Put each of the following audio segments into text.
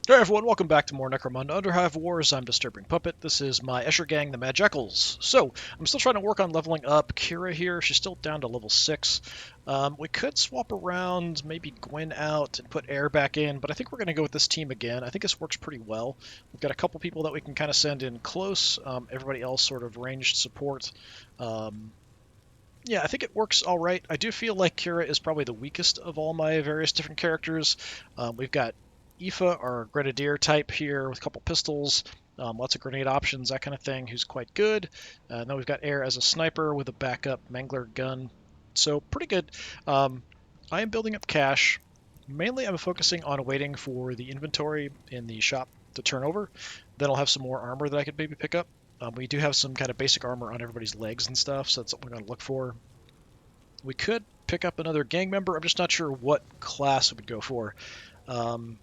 Hey everyone, welcome back to more Necromunda Underhive Wars. I'm DisturbingPuppet. This is my Escher gang, the Mad Jackals. So, I'm still trying to work on leveling up Kira here. She's still down to level 6. We could swap around, maybe Gwen out and put Air back in, but I think we're going to go with this team again. I think this works pretty well. We've got a couple people that we can kind of send in close. Everybody else sort of ranged support. Yeah, I think it works all right. I do feel like Kira is probably the weakest of all my various different characters. We've got Aoife, our grenadier type here with a couple pistols, lots of grenade options, that kind of thing, who's quite good. And then we've got Air as a sniper with a backup Mangler gun. So pretty good. I am building up cash. Mainly I'm focusing on waiting for the inventory in the shop to turn over. Then I'll have some more armor that I could maybe pick up. We do have some kind of basic armor on everybody's legs and stuff, so that's what we're going to look for. We could pick up another gang member. I'm just not sure what class we would go for. Um,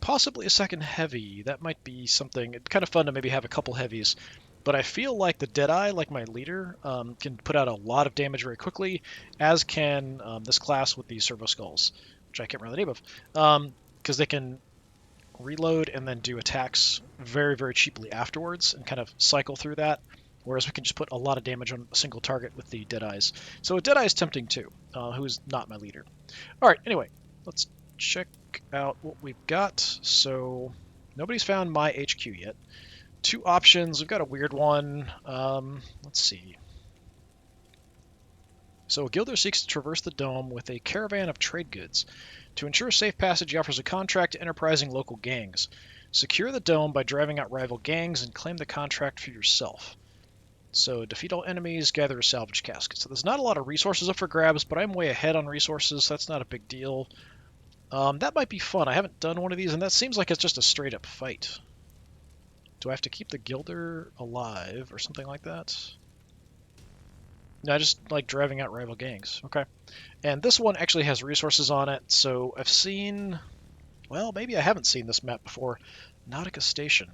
Possibly a second heavy. That might be something. It's kind of fun to maybe have a couple heavies. But I feel like the Deadeye, like my leader, can put out a lot of damage very quickly, as can this class with the Servo Skulls, which I can't remember the name of. Because they can reload and then do attacks very, very cheaply afterwards and kind of cycle through that. Whereas we can just put a lot of damage on a single target with the Deadeyes. So a Deadeye is tempting too, who is not my leader. All right, anyway, let's check out what we've got. So nobody's found my HQ yet. Two options. We've got a weird one. Let's see. So a Gilder seeks to traverse the dome with a caravan of trade goods. To ensure safe passage, he offers a contract to enterprising local gangs. Secure the dome by driving out rival gangs and claim the contract for yourself. So defeat all enemies, gather a salvage casket. So there's not a lot of resources up for grabs, but I'm way ahead on resources, so that's not a big deal. That might be fun. I haven't done one of these, and that seems like it's just a straight up fight. Do I have to keep the Gilder alive or something like that? No, I just like driving out rival gangs. Okay. And this one actually has resources on it, so I've seen... Well, maybe I haven't seen this map before. Nautica Station.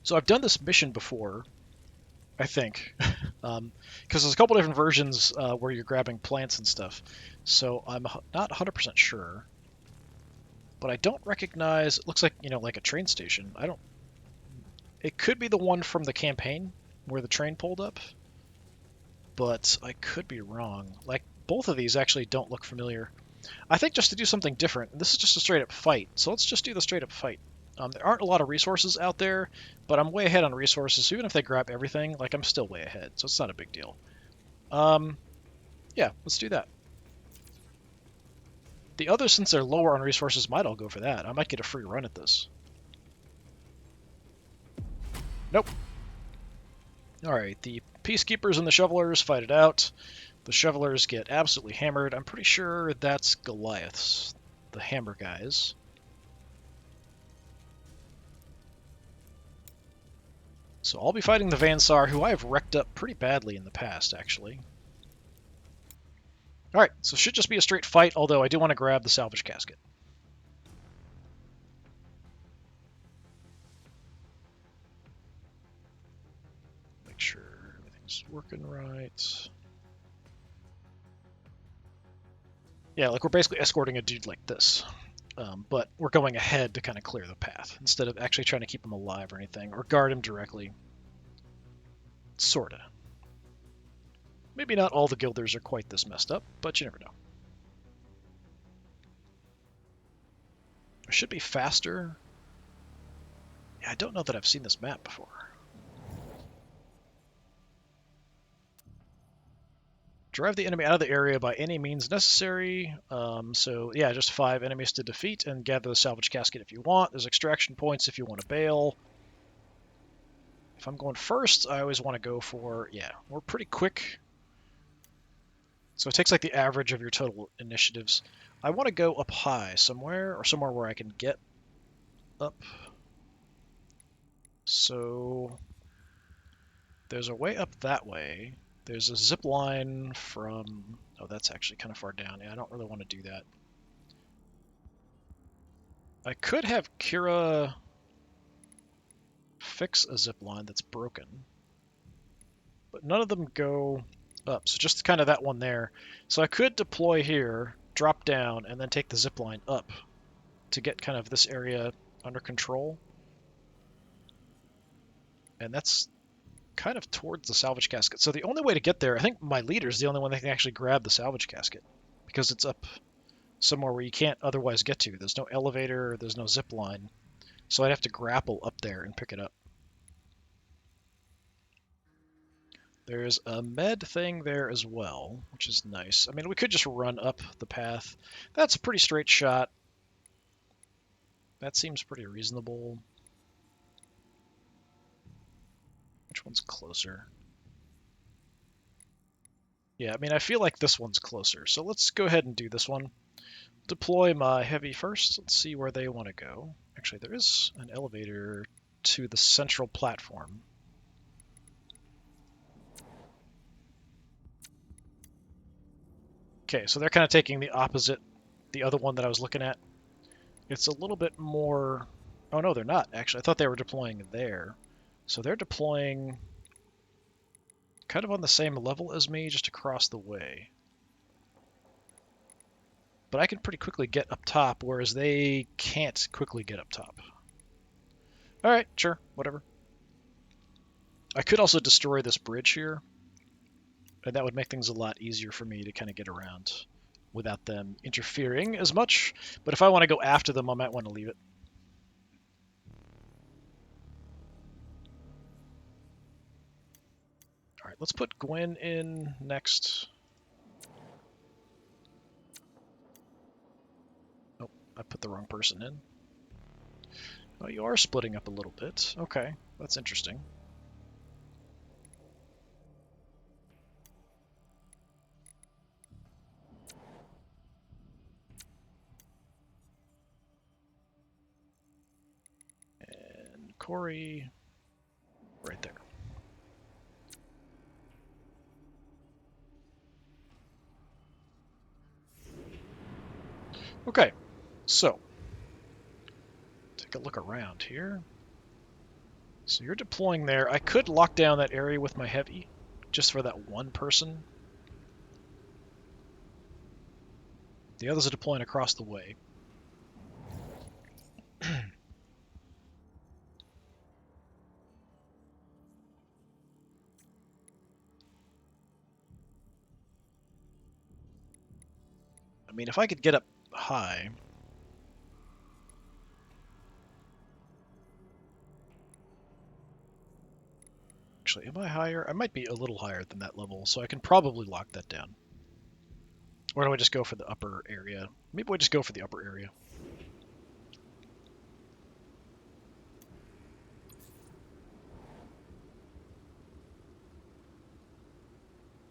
So I've done this mission before, I think. Because there's a couple different versions where you're grabbing plants and stuff. So I'm not 100% sure. But I don't recognize... It looks like, like a train station. I don't... It could be the one from the campaign where the train pulled up. But I could be wrong. Like, both of these actually don't look familiar. I think just to do something different, this is just a straight up fight, so let's just do the straight up fight. There aren't a lot of resources out there, but I'm way ahead on resources, so even if they grab everything, like, I'm still way ahead, so it's not a big deal. Yeah, let's do that. The others, since they're lower on resources, might all go for that. I might get a free run at this. Nope. Alright, the Peacekeepers and the Shovelers fight it out. The Shovelers get absolutely hammered. I'm pretty sure that's Goliaths, the hammer guys. So I'll be fighting the Vansar, who I have wrecked up pretty badly in the past, actually. Alright, so it should just be a straight fight, although I do want to grab the salvage casket. Make sure everything's working right. Yeah, like we're basically escorting a dude like this. But we're going ahead to kind of clear the path, instead of actually trying to keep him alive or anything, or guard him directly. Sorta. Maybe not all the Gilders are quite this messed up, but you never know. It should be faster. Yeah, I don't know that I've seen this map before. Drive the enemy out of the area by any means necessary. So yeah, just 5 enemies to defeat and gather the salvage casket if you want. There's extraction points if you want to bail. If I'm going first, I always want to go for, yeah, we're pretty quick. So it takes like the average of your total initiatives. I want to go up high somewhere, or somewhere where I can get up. So there's a way up that way. There's a zip line from... Oh, that's actually kind of far down. Yeah, I don't really want to do that. I could have Kira fix a zip line that's broken. But none of them go up, so just kind of that one there. So I could deploy here, drop down, and then take the zip line up. to get kind of this area under control. And that's kind of towards the salvage casket. So the only way to get there, I think my leader's the only one that can actually grab the salvage casket, because it's up somewhere where you can't otherwise get to. There's no elevator, there's no zip line. So I'd have to grapple up there and pick it up. There's a med thing there as well, which is nice. I mean, we could just run up the path. That's a pretty straight shot. That seems pretty reasonable. Which one's closer? Yeah, I mean, I feel like this one's closer. So let's go ahead and do this one. Deploy my heavy first. Let's see where they want to go. Actually, there is an elevator to the central platform. Okay, so they're kind of taking the opposite, the other one that I was looking at. It's a little bit more... Oh, no, they're not, actually. I thought they were deploying there. So they're deploying kind of on the same level as me, just across the way. But I can pretty quickly get up top, whereas they can't quickly get up top. Alright, sure, whatever. I could also destroy this bridge here, and that would make things a lot easier for me to kind of get around without them interfering as much. But if I want to go after them, I might want to leave it. Alright, let's put Gwen in next. Oh, I put the wrong person in. Oh, you are splitting up a little bit. Okay, that's interesting. And Corey, right there. Okay, so take a look around here. So you're deploying there. I could lock down that area with my heavy, just for that one person. The others are deploying across the way. I mean, if I could get up high... Actually, am I higher? I might be a little higher than that level, so I can probably lock that down. Or do I just go for the upper area? Maybe I just go for the upper area.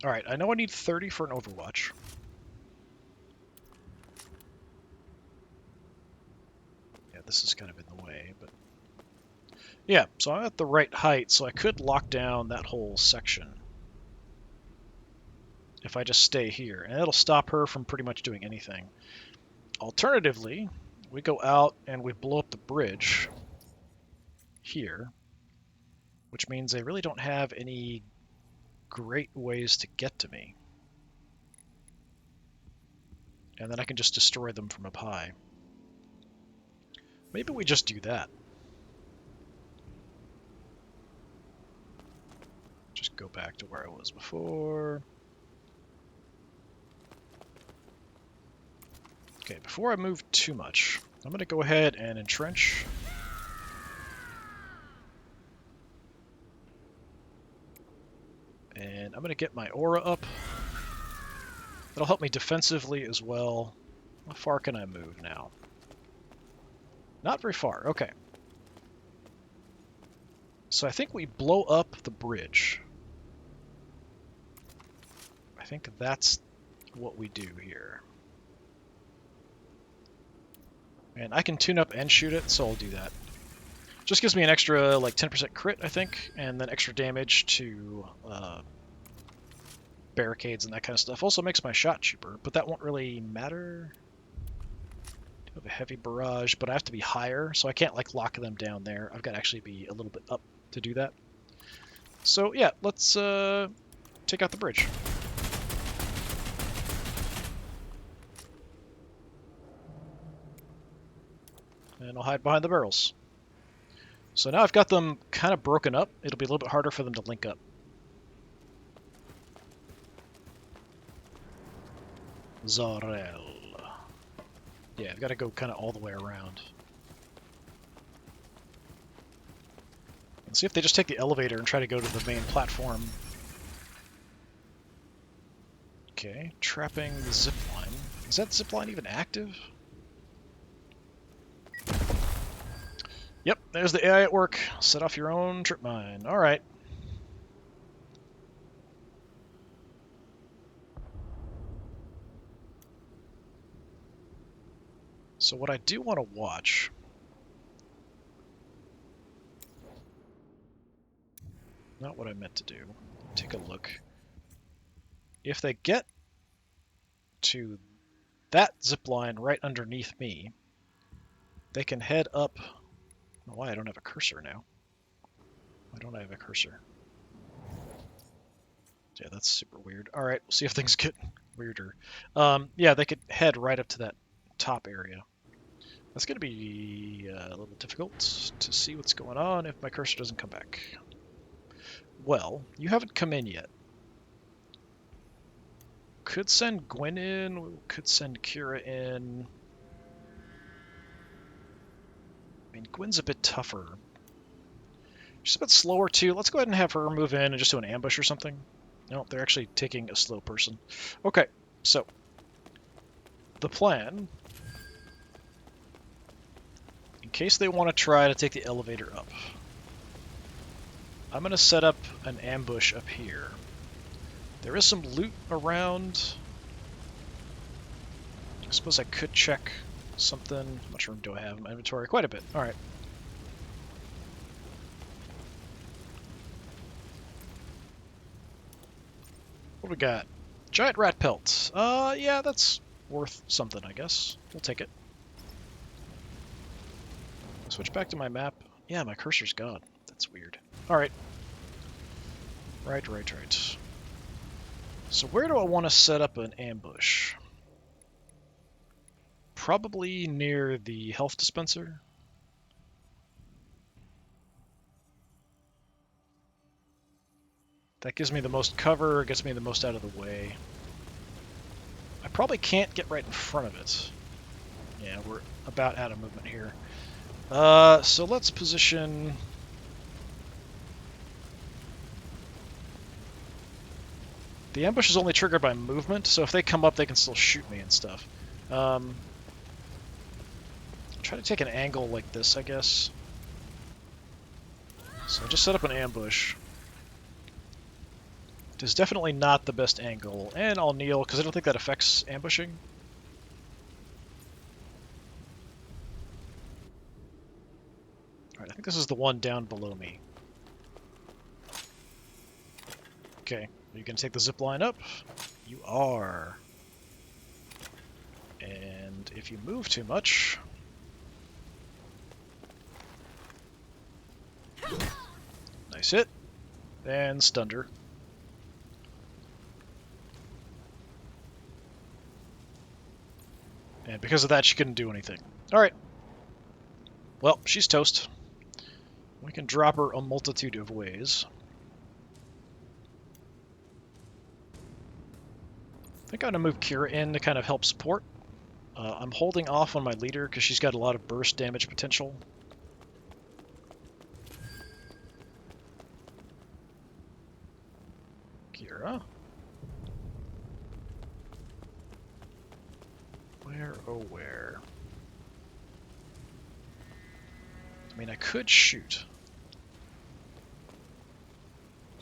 Alright, I know I need 30 for an Overwatch. Yeah, this is kind of in the way, but... Yeah, so I'm at the right height, so I could lock down that whole section. If I just stay here, and it'll stop her from pretty much doing anything. Alternatively, we go out and we blow up the bridge here, which means they really don't have any great ways to get to me. And then I can just destroy them from up high. Maybe we just do that. Just go back to where I was before. Okay, before I move too much, I'm going to go ahead and entrench. And I'm going to get my aura up. That'll help me defensively as well. How far can I move now? Not very far, okay. So I think we blow up the bridge. I think that's what we do here. And I can tune up and shoot it, so I'll do that. Just gives me an extra, like, 10% crit, I think, and then extra damage to barricades and that kind of stuff. Also makes my shot cheaper, but that won't really matter. I have a heavy barrage, but I have to be higher, so I can't, like, lock them down there. I've got to actually be a little bit up to do that. So, yeah, let's take out the bridge. and I'll hide behind the barrels. So now I've got them kind of broken up. It'll be a little bit harder for them to link up. Zarel. Yeah, I've got to go kind of all the way around. Let's see if they just take the elevator and try to go to the main platform. Okay, trapping the zipline. Is that zipline even active? Yep, there's the AI at work. Set off your own trip mine. Alright. So what I do want to watch... Not what I meant to do. Take a look. If they get to that zipline right underneath me, they can head up... I don't know why I don't have a cursor now. Why don't I have a cursor? Yeah, that's super weird. Alright, we'll see if things get weirder. Yeah, they could head right up to that top area. That's going to be a little difficult to see what's going on if my cursor doesn't come back. Well, you haven't come in yet. Could send Gwen in, could send Kira in. I mean, Gwen's a bit tougher. She's a bit slower too. Let's go ahead and have her move in and just do an ambush or something. No, they're actually taking a slow person. Okay, so the plan, in case they want to try to take the elevator up, I'm going to set up an ambush up here. There is some loot around. I suppose I could check something. How much room do I have in my inventory? Quite a bit. Alright. What do we got? Giant rat pelt. Yeah, that's worth something, I guess. We'll take it. Switch back to my map. Yeah, my cursor's gone. That's weird. Alright. Right. So where do I want to set up an ambush? Probably near the health dispenser. That gives me the most cover, gets me the most out of the way. I probably can't get right in front of it. Yeah, we're about out of movement here. So let's position... The ambush is only triggered by movement, so if they come up, they can still shoot me and stuff. Try to take an angle like this, I guess. So I'll just set up an ambush. It is definitely not the best angle, and I'll kneel, because I don't think that affects ambushing. Alright, I think this is the one down below me. Okay, are you going to take the zip line up? You are. And if you move too much... Nice hit. And stunned her. And because of that, she couldn't do anything. Alright. Well, she's toast. We can drop her a multitude of ways. I think I'm going to move Kira in to kind of help support. I'm holding off on my leader because she's got a lot of burst damage potential. Kira. Where, oh where? I mean, I could shoot.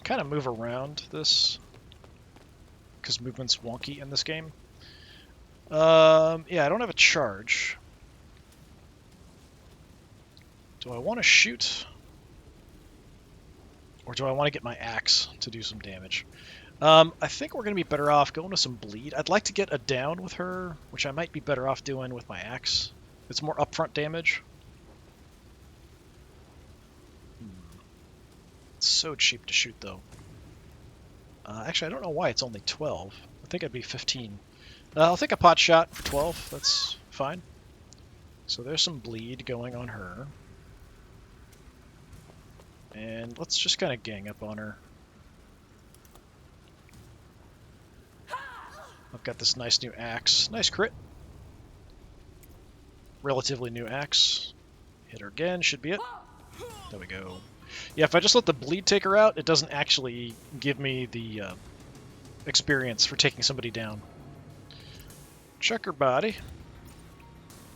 Kind of move around this, because movement's wonky in this game. Yeah, I don't have a charge. Do I want to shoot? Or do I want to get my axe to do some damage? I think we're going to be better off going with some bleed. I'd like to get a down with her, which I might be better off doing with my axe. It's more upfront damage. It's so cheap to shoot, though. Actually, I don't know why it's only 12. I think it'd be 15. I'll take a pot shot for 12. That's fine. So there's some bleed going on her. And let's just kind of gang up on her. I've got this nice new axe. Nice crit. Relatively new axe. Hit her again, should be it. There we go. Yeah, if I just let the bleed take her out, it doesn't actually give me the experience for taking somebody down. Check her body.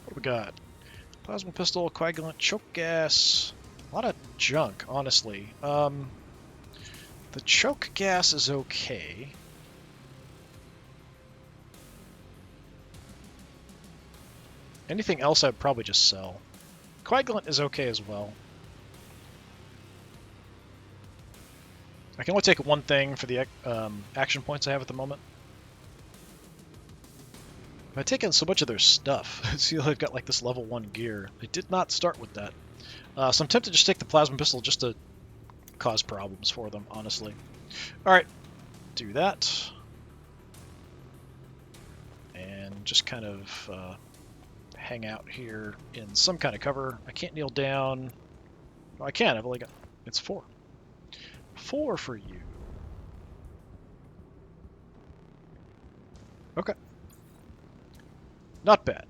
What do we got? Plasma pistol, coagulant, choke gas. A lot of junk, honestly. The choke gas is okay. Anything else I'd probably just sell. Coagulant is okay as well. I can only take one thing for the action points I have at the moment. I've taken so much of their stuff. See, they've got like this level 1 gear. They did not start with that. So I'm tempted to just take the plasma pistol just to cause problems for them, honestly. Alright, do that. And just kind of hang out here in some kind of cover. I can't kneel down. Oh, I can, I've only got... It's 4. 4 for you. Okay. Not bad.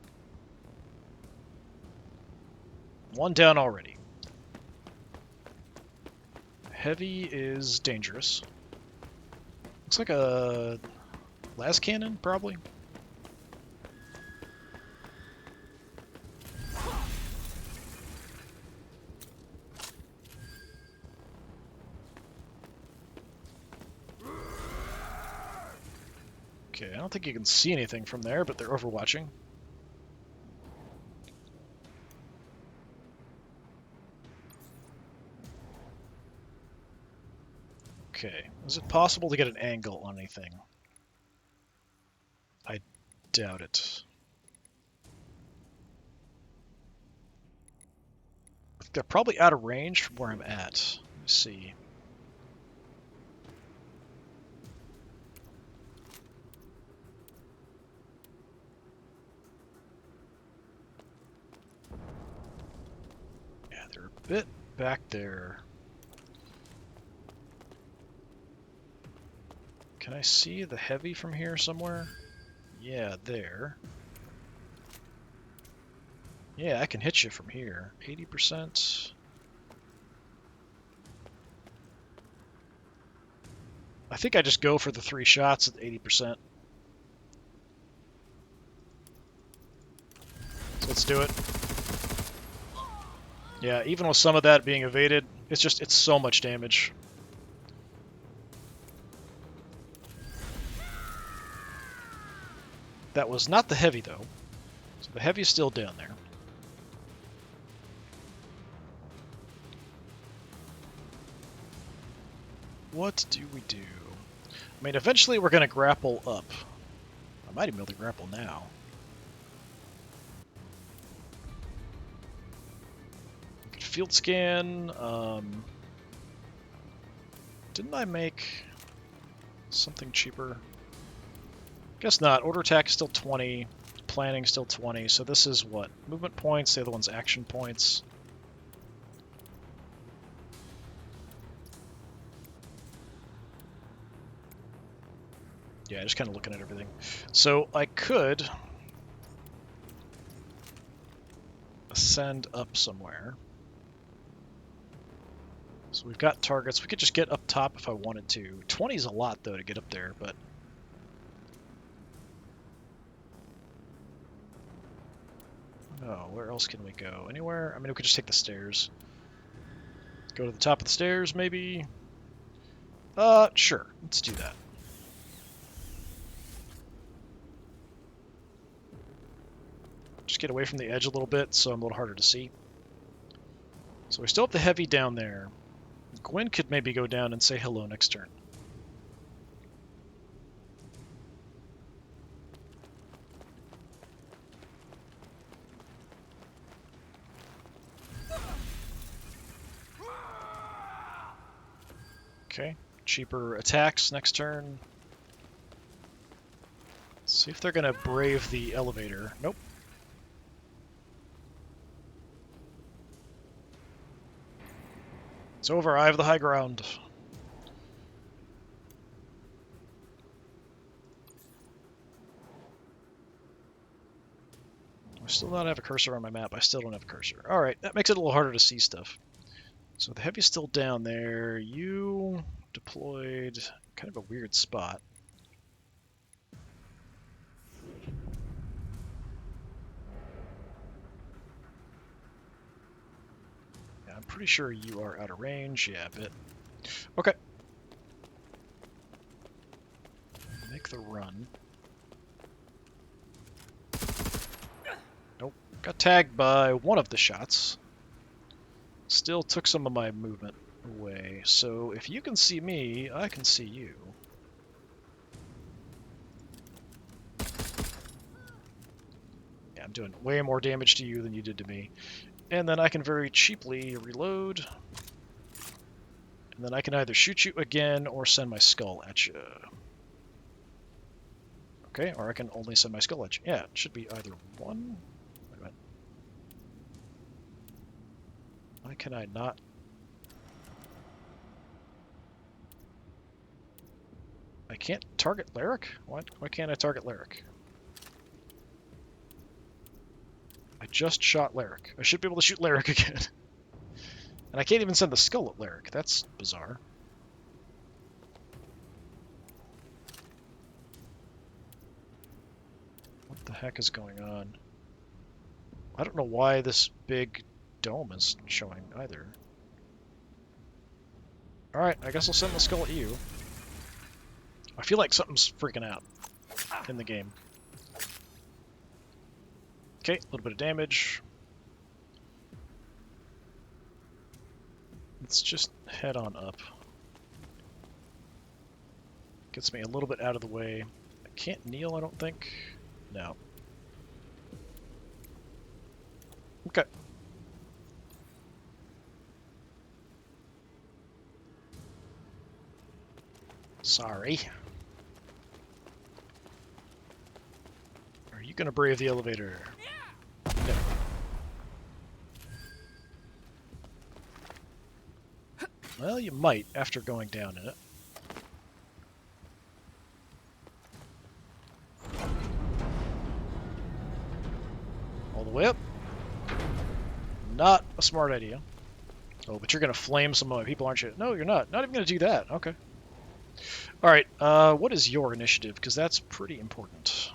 1 down already. Heavy is dangerous. Looks like a las cannon, probably. Okay, I don't think you can see anything from there, but they're overwatching. Okay, is it possible to get an angle on anything? I doubt it. They're probably out of range from where I'm at. Let me see. Yeah, they're a bit back there. Can I see the heavy from here somewhere? Yeah, there. Yeah, I can hit you from here. 80%. I think I just go for the 3 shots at 80%. So let's do it. Yeah, even with some of that being evaded, it's so much damage. That was not the heavy, though. So the heavy's still down there. What do we do? I mean, eventually we're going to grapple up. I might even be able to grapple now. Field scan. Didn't I make something cheaper? Guess not. Order attack is still 20. Planning still 20. So this is what? Movement points. The other one's action points. Yeah, just kind of looking at everything. So I could ascend up somewhere. So we've got targets. We could just get up top if I wanted to. 20 is a lot, though, to get up there, but... Oh, where else can we go? Anywhere? I mean, we could just take the stairs. Go to the top of the stairs, maybe? Sure. Let's do that. Just get away from the edge a little bit so I'm a little harder to see. So we still have the heavy down there. Gwen could maybe go down and say hello next turn. Okay, cheaper attacks next turn. Let's see if they're going to brave the elevator. Nope. It's over. I have the high ground. I still don't have a cursor on my map. I still don't have a cursor. Alright, that makes it a little harder to see stuff. So the heavy's still down there. You deployed kind of a weird spot. Yeah, I'm pretty sure you are out of range. Yeah, a bit. Okay. Make the run. Nope. Got tagged by one of the shots. Still took some of my movement away. So if you can see me, I can see you. Yeah, I'm doing way more damage to you than you did to me. And then I can very cheaply reload. And then I can either shoot you again or send my skull at you. Okay, or I can only send my skull at you. Yeah, it should be either one. Wait a minute. Why can I not? I can't target Lyric? Why can't I target Lyric? I just shot Lyric. I should be able to shoot Lyric again. And I can't even send the skull at Lyric. That's bizarre. What the heck is going on? I don't know why this big dome is showing either. Alright, I guess I'll send the skull at you. I feel like something's freaking out in the game. Okay, a little bit of damage. Let's just head on up. Gets me a little bit out of the way. I can't kneel, I don't think. No. Okay. Sorry. Are you gonna brave the elevator? No. Well, you might after going down in it. All the way up. Not a smart idea. Oh, but you're gonna flame some of my people, aren't you? No, you're not. Not even gonna do that. Okay. Alright, what is your initiative? Because that's pretty important.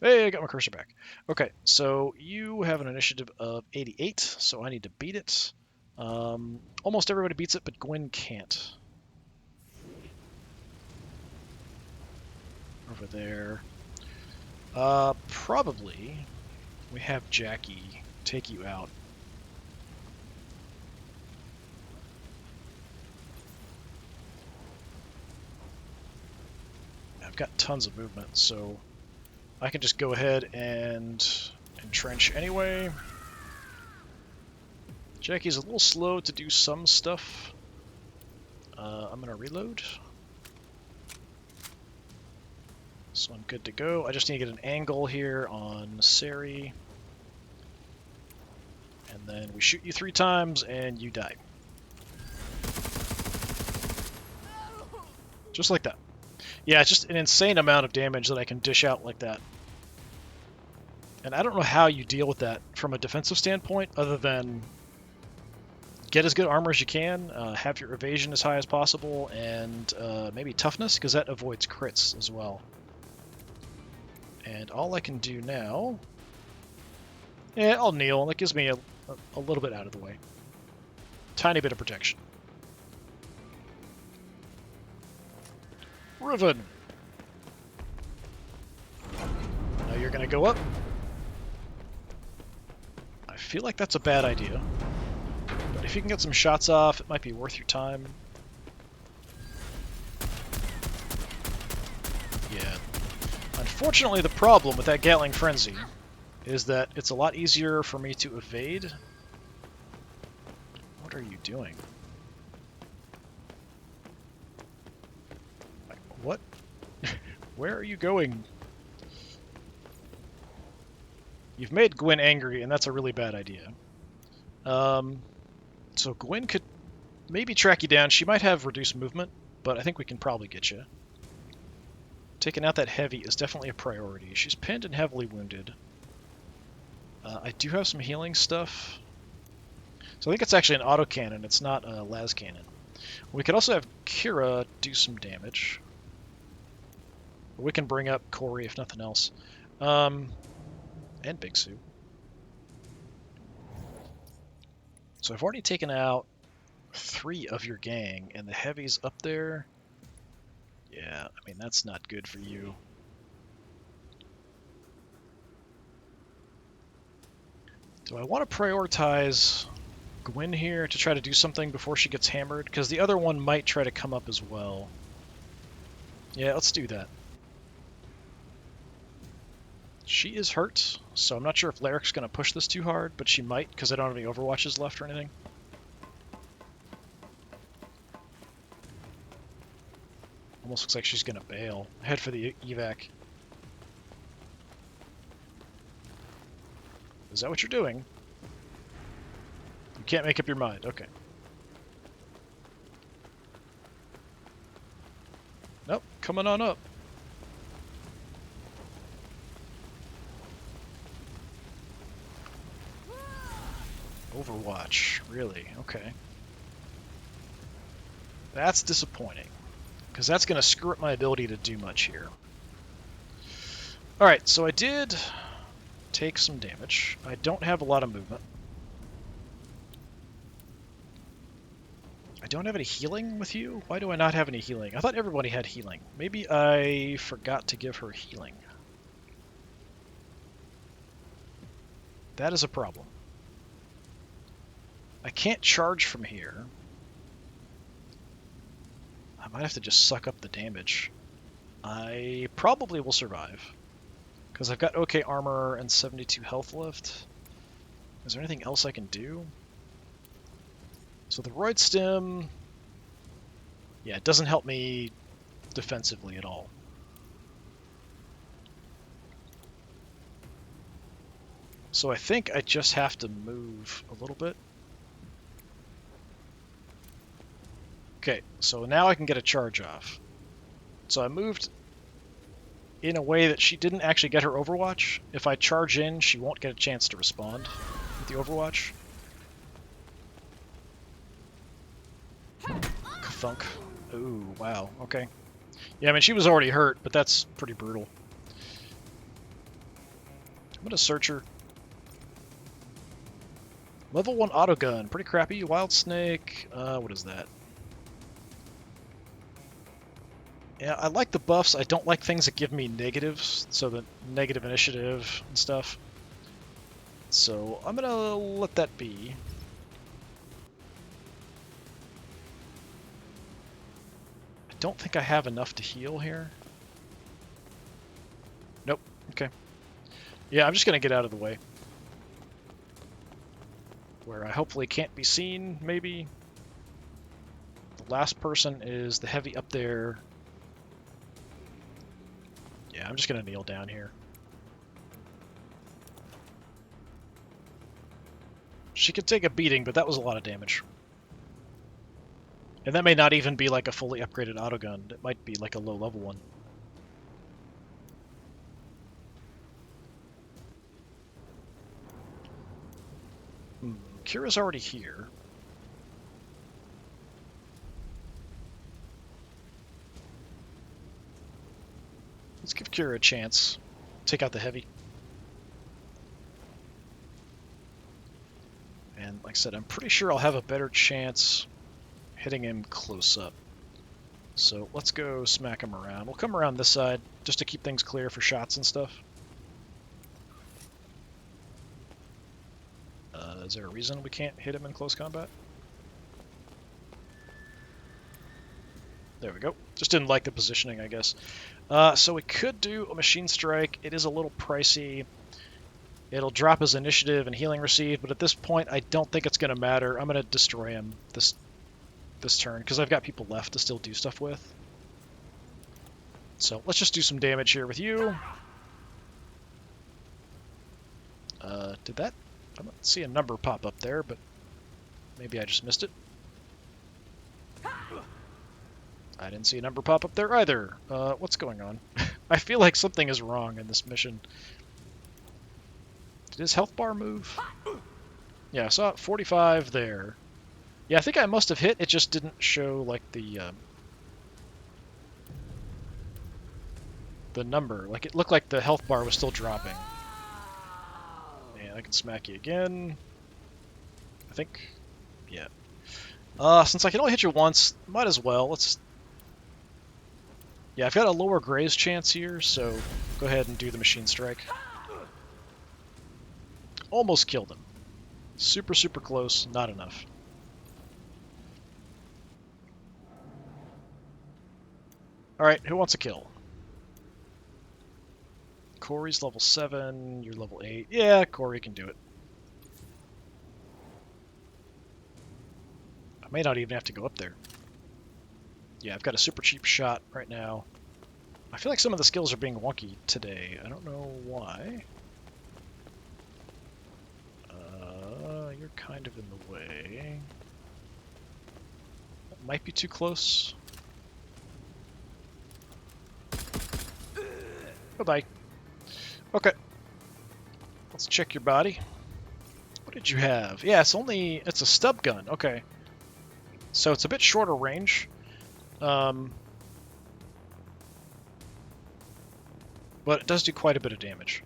Hey, I got my cursor back. Okay, so you have an initiative of 88, so I need to beat it. Almost everybody beats it, but Gwen can't. Over there. Probably we have Jackie take you out. I've got tons of movement, so I can just go ahead and entrench anyway. Jackie's a little slow to do some stuff. I'm going to reload. So I'm good to go. I just need to get an angle here on Sari. And then we shoot you 3 times and you die. Just like that. Yeah, it's just an insane amount of damage that I can dish out like that. And I don't know how you deal with that from a defensive standpoint, other than get as good armor as you can, have your evasion as high as possible, and maybe toughness, because that avoids crits as well. And all I can do now... Yeah, I'll kneel. That gives me a little bit out of the way. Tiny bit of protection. Riven! Now you're gonna go up. I feel like that's a bad idea. But if you can get some shots off, it might be worth your time. Yeah. Unfortunately, the problem with that Gatling Frenzy is that it's a lot easier for me to evade. What are you doing? What? Where are you going? You've made Gwen angry, and that's a really bad idea. So Gwen could maybe track you down. She might have reduced movement, but I think we can probably get you. Taking out that heavy is definitely a priority. She's pinned and heavily wounded. I do have some healing stuff. So I think it's actually an autocannon. It's not a las cannon. We could also have Kira do some damage. We can bring up Corey if nothing else. And Big Sue. So I've already taken out 3 of your gang, and the heavy's up there. Yeah, I mean, that's not good for you. Do I want to prioritize Gwyn here to try to do something before she gets hammered? Because the other one might try to come up as well. Yeah, let's do that. She is hurt, so I'm not sure if Larrick's going to push this too hard, but she might, because I don't have any Overwatches left or anything. Almost looks like she's going to bail. Head for the evac. Is that what you're doing? You can't make up your mind. Okay. Nope, coming on up. Overwatch, really? Okay. That's disappointing, because that's going to screw up my ability to do much here. Alright, so I did take some damage. I don't have a lot of movement. I don't have any healing with you? Why do I not have any healing? I thought everybody had healing. Maybe I forgot to give her healing. That is a problem. I can't charge from here. I might have to just suck up the damage. I probably will survive, because I've got okay armor and 72 health left. Is there anything else I can do? So the Roid Stem, yeah, it doesn't help me defensively at all. So I think I just have to move a little bit. Okay, so now I can get a charge off. So I moved in a way that she didn't actually get her Overwatch. If I charge in, she won't get a chance to respond with the Overwatch. Thunk. Ooh, wow, okay. Yeah, I mean, she was already hurt, but that's pretty brutal. I'm gonna search her. Level 1 autogun, pretty crappy. Wild Snake, what is that? Yeah, I like the buffs. I don't like things that give me negatives, so the negative initiative and stuff. So I'm gonna let that be. I don't think I have enough to heal here. Nope. Okay. Yeah, I'm just gonna get out of the way. Where I hopefully can't be seen, maybe. The last person is the heavy up there. Yeah, I'm just gonna kneel down here. She could take a beating, but that was a lot of damage. And that may not even be like a fully upgraded autogun. It might be like a low-level one. Kira's already here. Let's give Kira a chance. Take out the heavy. And like I said, I'm pretty sure I'll have a better chance hitting him close up. So let's go smack him around. We'll come around this side just to keep things clear for shots and stuff. Is there a reason we can't hit him in close combat? There we go. Just didn't like the positioning, I guess. So we could do a machine strike. It is a little pricey. It'll drop his initiative and healing received, but at this point, I don't think it's going to matter. I'm going to destroy him this turn, because I've got people left to still do stuff with. So let's just do some damage here with you. Did that? I don't see a number pop up there, but maybe I just missed it. I didn't see a number pop up there either. What's going on? I feel like something is wrong in this mission. Did his health bar move? Yeah, I saw it 45 there. Yeah, I think I must have hit. It just didn't show like the number. Like it looked like the health bar was still dropping. And I can smack you again. I think. Yeah. Since I can only hit you once, might as well. Let's. Yeah, I've got a lower graze chance here, so go ahead and do the machine strike. Almost killed him. Super, super close. Not enough. Alright, who wants a kill? Corey's level 7, you're level 8. Yeah, Corey can do it. I may not even have to go up there. Yeah, I've got a super cheap shot right now. I feel like some of the skills are being wonky today. I don't know why. You're kind of in the way. That might be too close. Bye-bye. Okay. Let's check your body. What did you have? Yeah, it's a stub gun. Okay. So it's a bit shorter range. But it does do quite a bit of damage.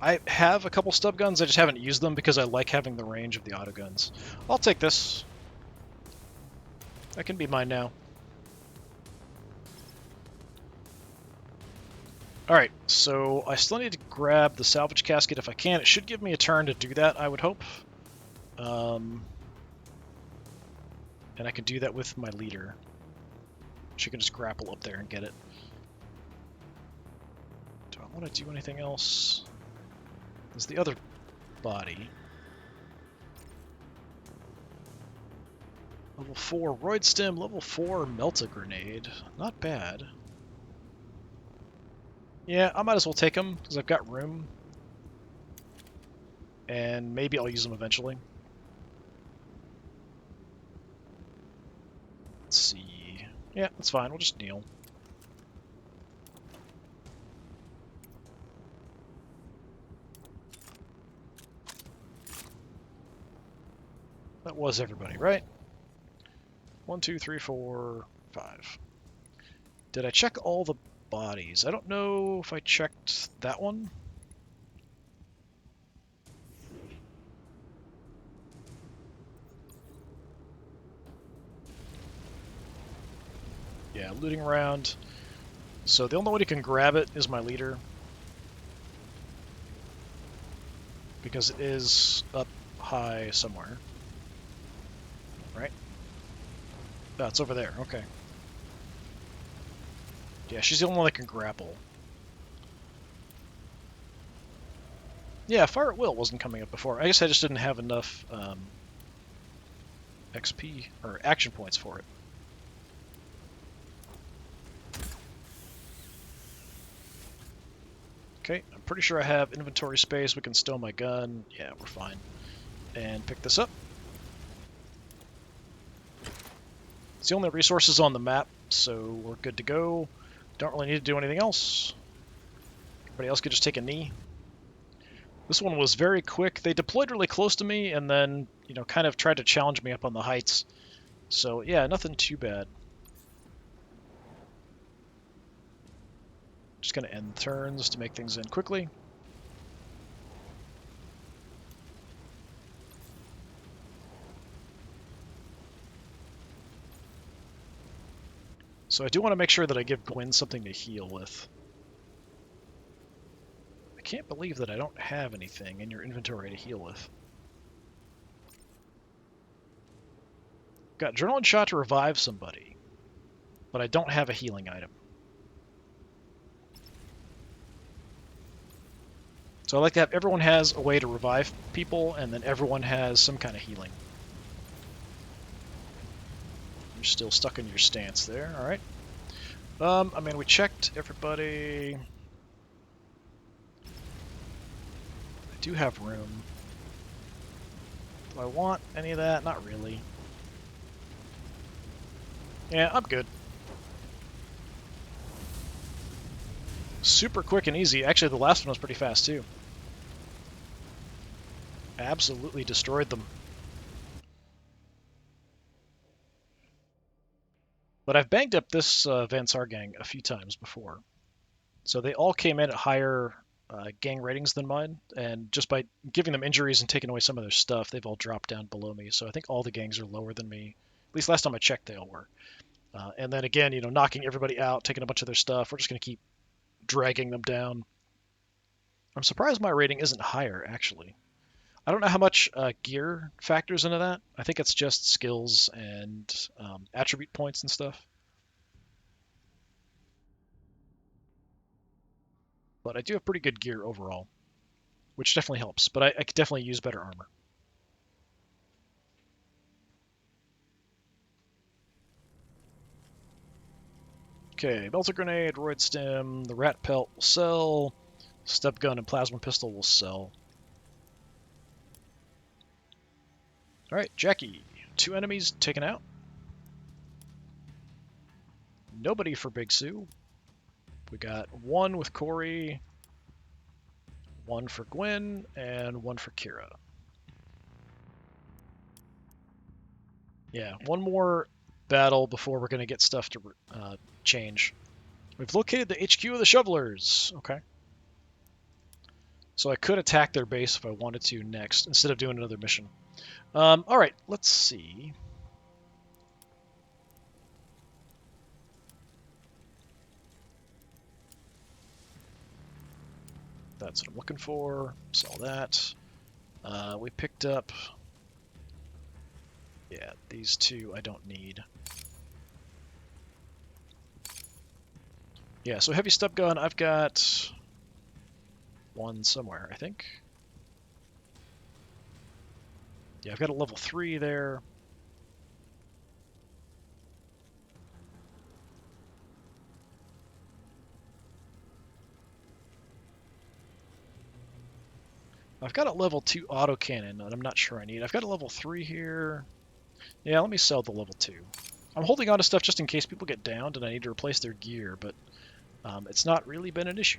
I have a couple stub guns, I just haven't used them because I like having the range of the autoguns. I'll take this. That can be mine now. Alright, so I still need to grab the salvage casket if I can. It should give me a turn to do that, I would hope. And I can do that with my leader. She can just grapple up there and get it. Do I want to do anything else? There's the other body. Level 4 Roid Stem, level 4 Melt-A-Grenade. Not bad. Yeah, I might as well take them, because I've got room. And maybe I'll use them eventually. Let's see. Yeah, that's fine, we'll just kneel. That was everybody, right? 1, 2, 3, 4, 5. Did I check all the bodies? I don't know if I checked that one. Yeah, looting around. So the only one who can grab it is my leader. Because it is up high somewhere. Right? Oh, it's over there. Okay. Yeah, she's the only one that can grapple. Yeah, Fire at Will wasn't coming up before. I guess I just didn't have enough XP, or action points for it. Okay, I'm pretty sure I have inventory space. We can stow my gun. Yeah, we're fine. And pick this up. It's the only resources on the map, so we're good to go. Don't really need to do anything else. Everybody else could just take a knee. This one was very quick. They deployed really close to me and then, you know, kind of tried to challenge me up on the heights. So, yeah, nothing too bad. Just going to end turns to make things end quickly. So I do want to make sure that I give Gwen something to heal with. I can't believe that I don't have anything in your inventory to heal with. Got Adrenaline Shot to revive somebody, but I don't have a healing item. So I like to have everyone has a way to revive people, and then everyone has some kind of healing. You're still stuck in your stance there, alright. I mean, we checked everybody. I do have room. Do I want any of that? Not really. Yeah, I'm good. Super quick and easy. Actually, the last one was pretty fast, too. Absolutely destroyed them. But I've banged up this Van Sar gang a few times before. So they all came in at higher gang ratings than mine, and just by giving them injuries and taking away some of their stuff, they've all dropped down below me. So I think all the gangs are lower than me. At least last time I checked, they all were. And then again, knocking everybody out, taking a bunch of their stuff. We're just going to keep dragging them down. I'm surprised my rating isn't higher, actually. I don't know how much gear factors into that. I think it's just skills and attribute points and stuff. But I do have pretty good gear overall, which definitely helps. But I could definitely use better armor. Okay, Melter Grenade, Roid Stem, the Rat Pelt will sell. Step Gun and Plasma Pistol will sell. Alright, Jackie. 2 enemies taken out. Nobody for Big Sue. We got 1 with Corey, 1 for Gwen, and 1 for Kira. Yeah, 1 more battle before we're going to get stuff to change. We've located the HQ of the Shovelers. Okay. So I could attack their base if I wanted to next, instead of doing another mission. Alright, let's see. That's what I'm looking for. Sell that. We picked up... Yeah, these 2 I don't need. Yeah, so heavy stub gun, I've got 1 somewhere, I think. Yeah, I've got a level 3 there. I've got a level 2 autocannon that I'm not sure I need. I've got a level 3 here. Yeah, let me sell the level 2. I'm holding on to stuff just in case people get downed and I need to replace their gear, but it's not really been an issue.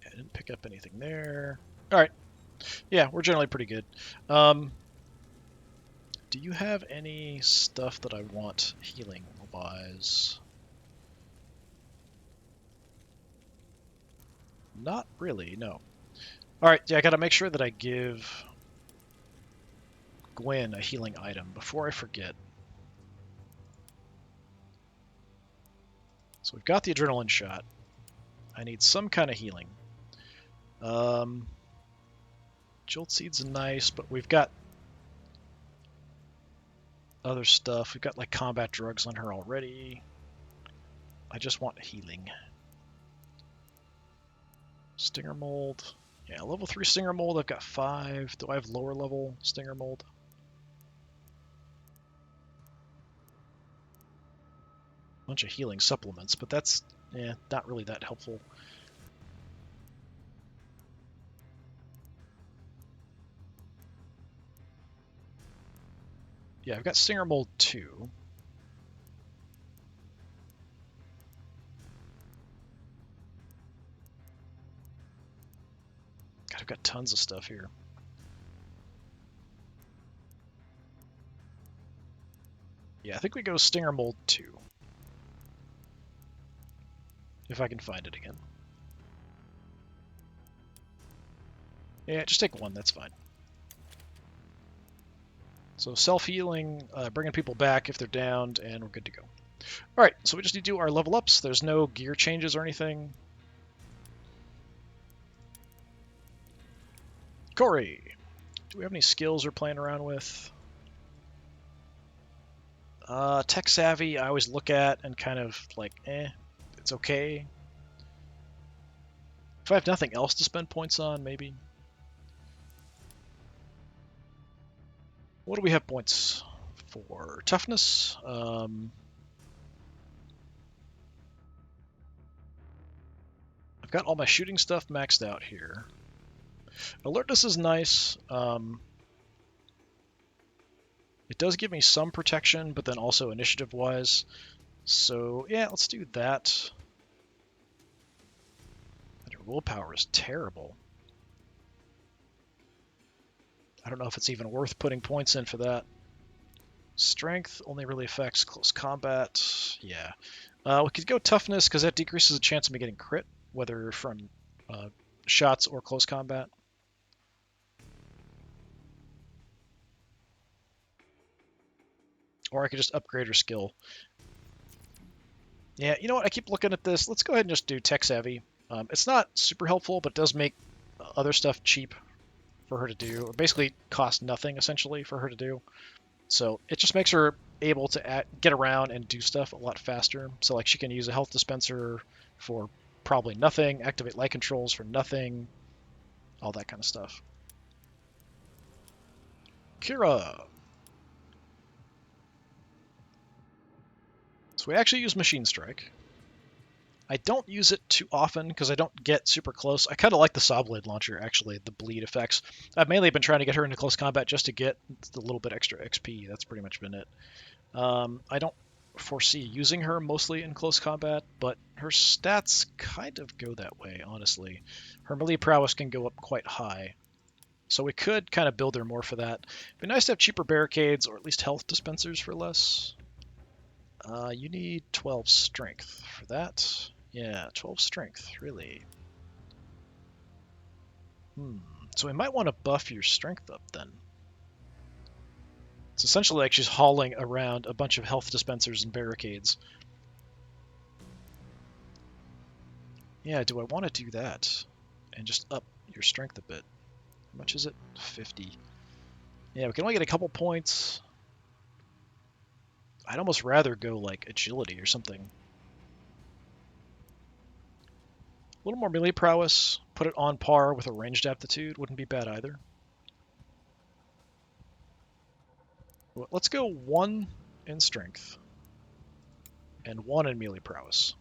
Yeah, I didn't pick up anything there. Alright. Yeah, we're generally pretty good. Do you have any stuff that I want healing-wise? Not really, no. Alright, yeah, I gotta make sure that I give Gwen a healing item before I forget. So we've got the adrenaline shot. I need some kind of healing. Jolt Seed's nice, but we've got other stuff. We've got like combat drugs on her already. I just want healing. Stinger Mold. Yeah, level 3 Stinger Mold, I've got 5. Do I have lower level Stinger Mold? Bunch of healing supplements, but that's not really that helpful. Yeah, I've got Stinger Mold 2. God, I've got tons of stuff here. Yeah, I think we go Stinger Mold 2. If I can find it again. Yeah, just take 1, that's fine. So self-healing, bringing people back if they're downed, and we're good to go. Alright, so we just need to do our level ups. There's no gear changes or anything. Corey, do we have any skills we're playing around with? Tech Savvy, I always look at and kind of like, it's okay. If I have nothing else to spend points on, maybe. What do we have points for? Toughness? I've got all my shooting stuff maxed out here. Alertness is nice. It does give me some protection, but then also initiative-wise. So, yeah, let's do that. And her willpower is terrible. I don't know if it's even worth putting points in for that. Strength only really affects close combat. Yeah. We could go toughness, because that decreases the chance of me getting crit, whether from shots or close combat. Or I could just upgrade her skill. Yeah, you know what? I keep looking at this. Let's go ahead and just do tech savvy. It's not super helpful, but does make other stuff cheap for her to do, or basically cost nothing essentially for her to do. So it just makes her able to get around and do stuff a lot faster. So like she can use a health dispenser for probably nothing, activate light controls for nothing, all that kind of stuff. Kira. So we actually use Machine Strike. I don't use it too often because I don't get super close. I kind of like the Saw Blade launcher, actually, the bleed effects. I've mainly been trying to get her into close combat just to get a little bit extra XP. That's pretty much been it. I don't foresee using her mostly in close combat, but her stats kind of go that way, honestly. Her melee prowess can go up quite high. So we could kind of build her more for that. It'd be nice to have cheaper barricades or at least health dispensers for less. You need 12 strength for that. Yeah, 12 strength, really. So we might want to buff your strength up then. It's essentially like she's hauling around a bunch of health dispensers and barricades. Yeah, do I want to do that? And just up your strength a bit. How much is it? 50. Yeah, we can only get a couple points. I'd almost rather go like agility or something. A little more melee prowess. Put it on par with a ranged aptitude. Wouldn't be bad either. Let's go 1 in strength. And 1 in melee prowess.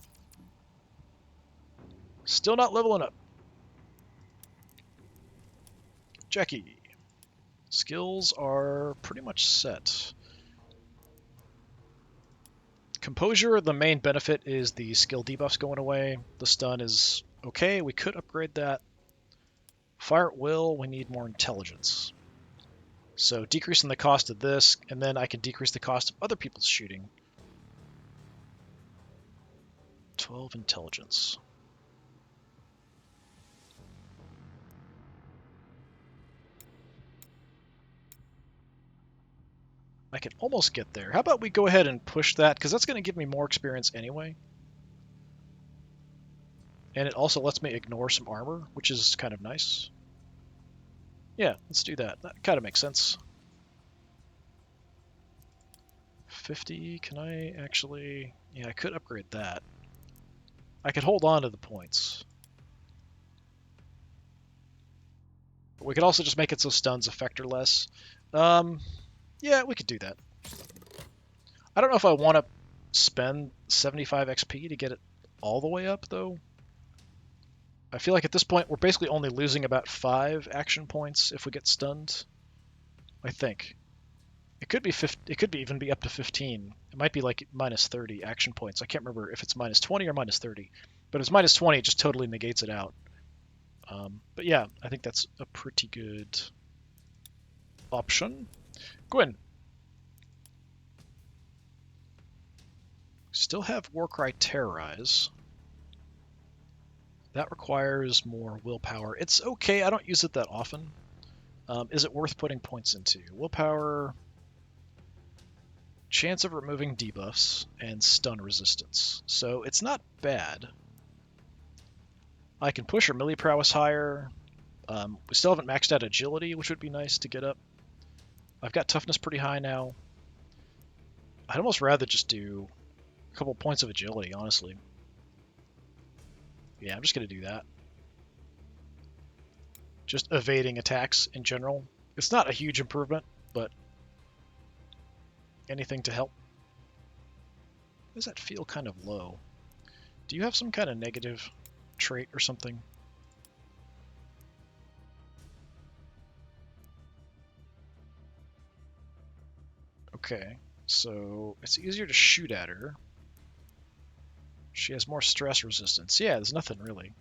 Still not leveling up. Jackie. Skills are pretty much set. Composure, the main benefit is the skill debuffs going away. The stun is okay, we could upgrade that. Fire at will, we need more intelligence. So decreasing the cost of this, and then I can decrease the cost of other people's shooting. 12 intelligence. I can almost get there. How about we go ahead and push that, because that's going to give me more experience anyway. And it also lets me ignore some armor, which is kind of nice. Yeah, let's do that. That kind of makes sense. 50, can I actually... Yeah, I could upgrade that. I could hold on to the points. But we could also just make it so stuns affect her less. Yeah, we could do that. I don't know if I want to spend 75 XP to get it all the way up, though. I feel like at this point, we're basically only losing about 5 action points if we get stunned. I think. It could be 50, it could be even be up to 15. It might be like minus 30 action points. I can't remember if it's minus 20 or minus 30. But if it's minus 20, it just totally negates it out. But yeah, I think that's a pretty good option. Gwyn. Still have Warcry Terrorize. That requires more willpower. It's okay, I don't use it that often. Is it worth putting points into? Willpower, chance of removing debuffs, and stun resistance. So it's not bad. I can push her melee prowess higher. We still haven't maxed out agility, which would be nice to get up. I've got toughness pretty high now. I'd almost rather just do a couple points of agility, honestly. Yeah, I'm just going to do that. Just evading attacks in general. It's not a huge improvement, but anything to help. Does that feel kind of low? Do you have some kind of negative trait or something? Okay, so it's easier to shoot at her. She has more stress resistance. Yeah, there's nothing really.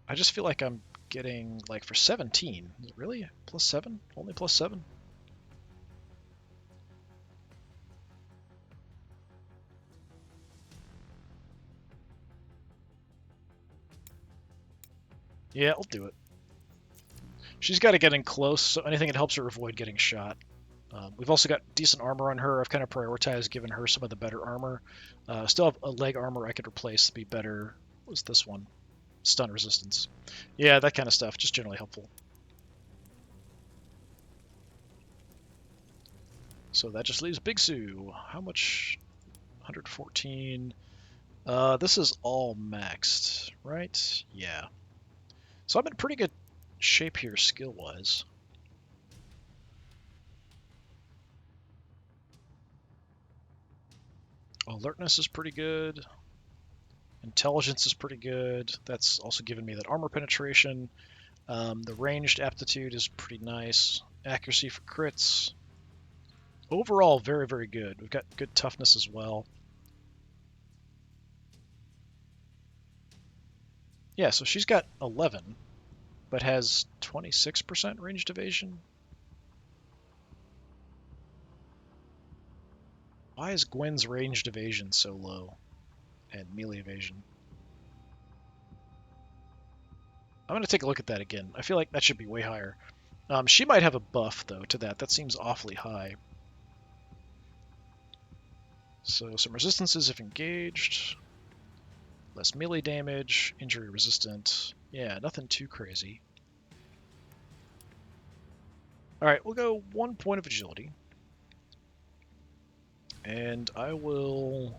I just feel like I'm getting, like, for 17. Is it really? Plus 7? Only plus 7? Yeah, I'll do it. She's got to get in close, so anything that helps her avoid getting shot. We've also got decent armor on her. I've kind of prioritized giving her some of the better armor. Still have a leg armor I could replace to be better. What's this one? Stun resistance. Yeah, that kind of stuff. Just generally helpful. So that just leaves Big Sue. How much? 114. This is all maxed, right? Yeah. So I'm in pretty good shape here skill-wise. Alertness is pretty good. Intelligence is pretty good. That's also given me that armor penetration. The ranged aptitude is pretty nice. Accuracy for crits. Overall, very, very good. We've got good toughness as well. Yeah, so she's got 11, but has 26% ranged evasion. Why is Gwen's ranged evasion so low? And melee evasion. I'm going to take a look at that again. I feel like that should be way higher. She might have a buff, though, to that. That seems awfully high. So some resistances if engaged. Less melee damage. Injury resistant. Yeah, nothing too crazy. Alright, we'll go 1 point of agility. And I will...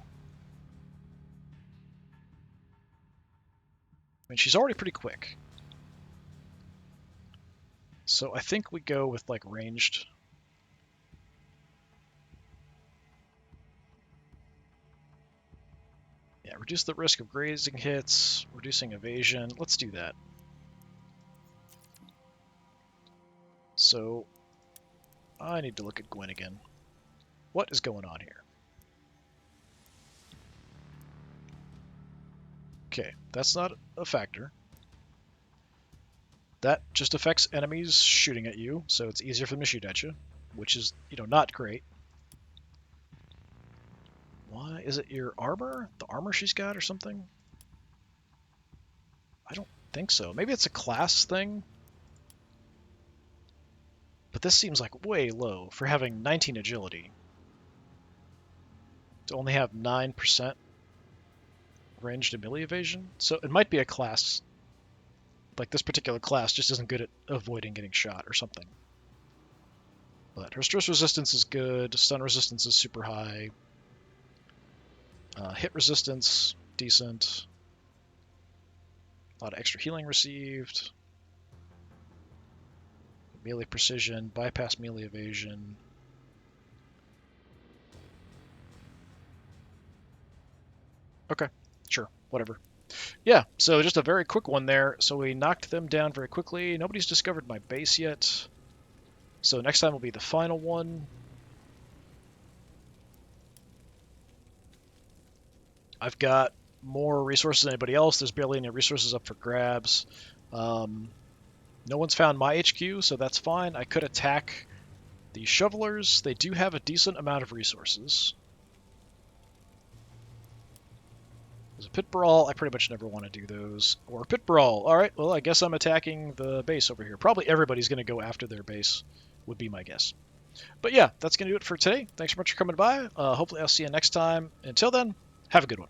I mean, she's already pretty quick. So I think we go with, like, ranged. Yeah, reduce the risk of grazing hits, reducing evasion. Let's do that. So I need to look at Gwen again. What is going on here? Okay, that's not a factor. That just affects enemies shooting at you, so it's easier for them to shoot at you, which is, not great. Why? Is it your armor? The armor she's got or something? I don't think so. Maybe it's a class thing? But this seems like way low for having 19 agility. To only have 9% ranged and melee evasion. So it might be a class. Like this particular class just isn't good at avoiding getting shot or something. But her stress resistance is good. Stun resistance is super high. Hit resistance, decent. A lot of extra healing received. Melee precision, bypass melee evasion. Okay, sure, whatever. Yeah, so just a very quick one there. So we knocked them down very quickly. Nobody's discovered my base yet. So next time will be the final one. I've got more resources than anybody else. There's barely any resources up for grabs. No one's found my HQ, so that's fine. I could attack the shovelers. They do have a decent amount of resources. There's a pit brawl. I pretty much never want to do those. Or a pit brawl. All right, well, I guess I'm attacking the base over here. Probably everybody's going to go after their base, would be my guess. But yeah, that's going to do it for today. Thanks so much for coming by. Hopefully I'll see you next time. Until then, have a good one.